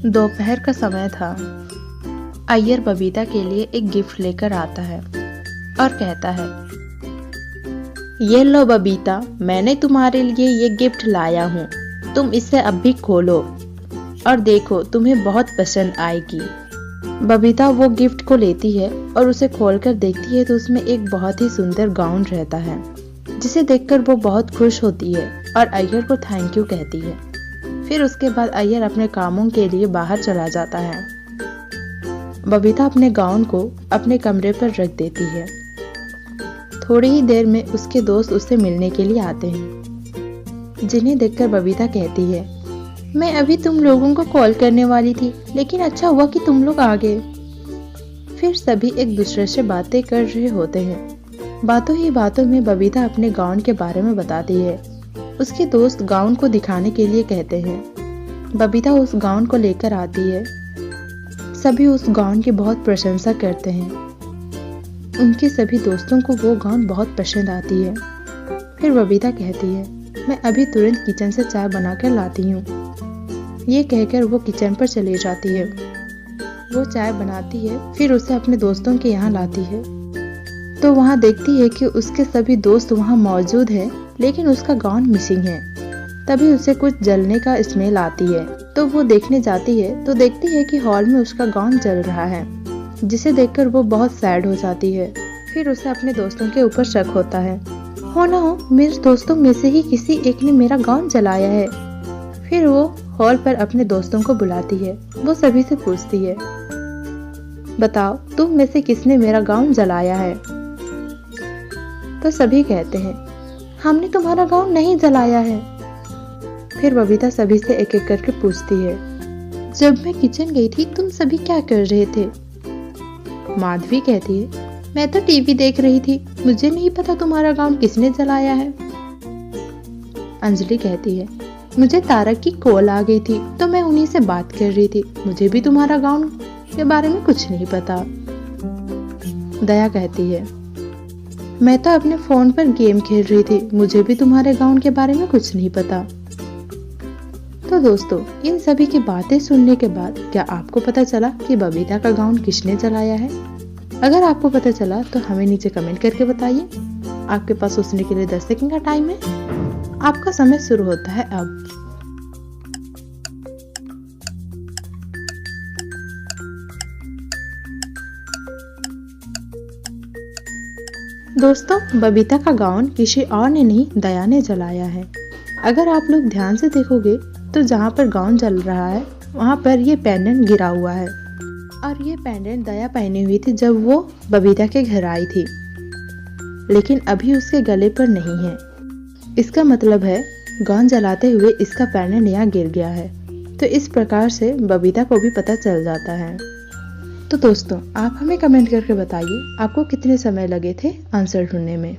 दोपहर का समय था। अय्यर बबीता के लिए एक गिफ्ट लेकर आता है और कहता है, ये लो बबीता, मैंने तुम्हारे लिए ये गिफ्ट लाया हूँ। तुम इसे अब भी खोलो और देखो, तुम्हें बहुत पसंद आएगी। बबीता वो गिफ्ट को लेती है और उसे खोलकर देखती है तो उसमें एक बहुत ही सुंदर गाउन रहता है, जिसे देखकर वो बहुत खुश होती है और अय्यर को थैंक यू कहती है। फिर उसके बाद अय्यर अपने कामों के लिए बाहर चला जाता है। बबीता अपने गाउन को अपने कमरे पर रख देती है। थोड़ी ही देर में उसके दोस्त उससे मिलने के लिए आते हैं, जिन्हें देखकर बबीता कहती है, मैं अभी तुम लोगों को कॉल करने वाली थी, लेकिन अच्छा हुआ कि तुम लोग आ गए। फिर सभी एक दूसरे से बातें कर रहे होते हैं। बातों ही बातों में बबीता अपने गाउन के बारे में बताती है। उसके दोस्त गाउन को दिखाने के लिए कहते हैं। बबीता उस गाउन को लेकर आती है। सभी उस गाउन की बहुत प्रशंसा करते हैं। उनके सभी दोस्तों को वो गाउन बहुत पसंद आती है। फिर बबीता कहती है, मैं अभी तुरंत किचन से चाय बनाकर लाती हूँ। ये कहकर वो किचन पर चली जाती है। वो चाय बनाती है, फिर उसे अपने दोस्तों के यहाँ लाती है तो वहाँ देखती है कि उसके सभी दोस्त वहाँ मौजूद हैं, लेकिन उसका गाउन मिसिंग है। तभी उसे कुछ जलने का स्मेल आती है तो वो देखने जाती है तो देखती है कि हॉल में उसका गाउन जल रहा है, जिसे देखकर वो बहुत सैड हो जाती है। फिर उसे अपने दोस्तों के ऊपर शक होता है, हो ना हो मेरे दोस्तों में से ही किसी एक ने मेरा गाउन जलाया है। फिर वो हॉल पर अपने दोस्तों को बुलाती है। वो सभी से पूछती है, बताओ तुम में से किसने मेरा गाउन जलाया है। तो सभी कहते हैं, हमने तुम्हारा गाउन नहीं जलाया है। फिर बबीता सभी से एक एक करके पूछती है, जब मैं किचन गई थी तुम सभी क्या कर रहे थे। माधवी कहती है, मैं तो टीवी देख रही थी, मुझे नहीं पता तुम्हारा गाउन किसने जलाया है। अंजलि कहती है, मुझे तारक की कॉल आ गई थी तो मैं उन्हीं से बात कर रही थी, मुझे भी तुम्हारा गाउन के बारे में कुछ नहीं पता। दया कहती है, मैं तो अपने फोन पर गेम खेल रही थी, मुझे भी तुम्हारे गाउन के बारे में कुछ नहीं पता। तो दोस्तों, इन सभी की बातें सुनने के बाद क्या आपको पता चला कि बबीता का गाउन किसने जलाया है? अगर आपको पता चला तो हमें नीचे कमेंट करके बताइए। आपके पास सोचने के लिए 10 सेकंड का टाइम है। आपका समय शुरू होता है अब। दोस्तों, बबीता का गाउन किसी और ने नहीं, दया ने जलाया है। अगर आप लोग ध्यान से देखोगे तो जहाँ पर गाउन जल रहा है वहाँ पर ये पेंडेंट गिरा हुआ है और ये पेंडेंट दया पहनी हुई थी जब वो बबीता के घर आई थी, लेकिन अभी उसके गले पर नहीं है। इसका मतलब है गाउन जलाते हुए इसका पेंडेंट यहाँ गिर गया है। तो इस प्रकार से बबीता को भी पता चल जाता है। तो दोस्तों, आप हमें कमेंट करके बताइए आपको कितने समय लगे थे आंसर ढूंढने में।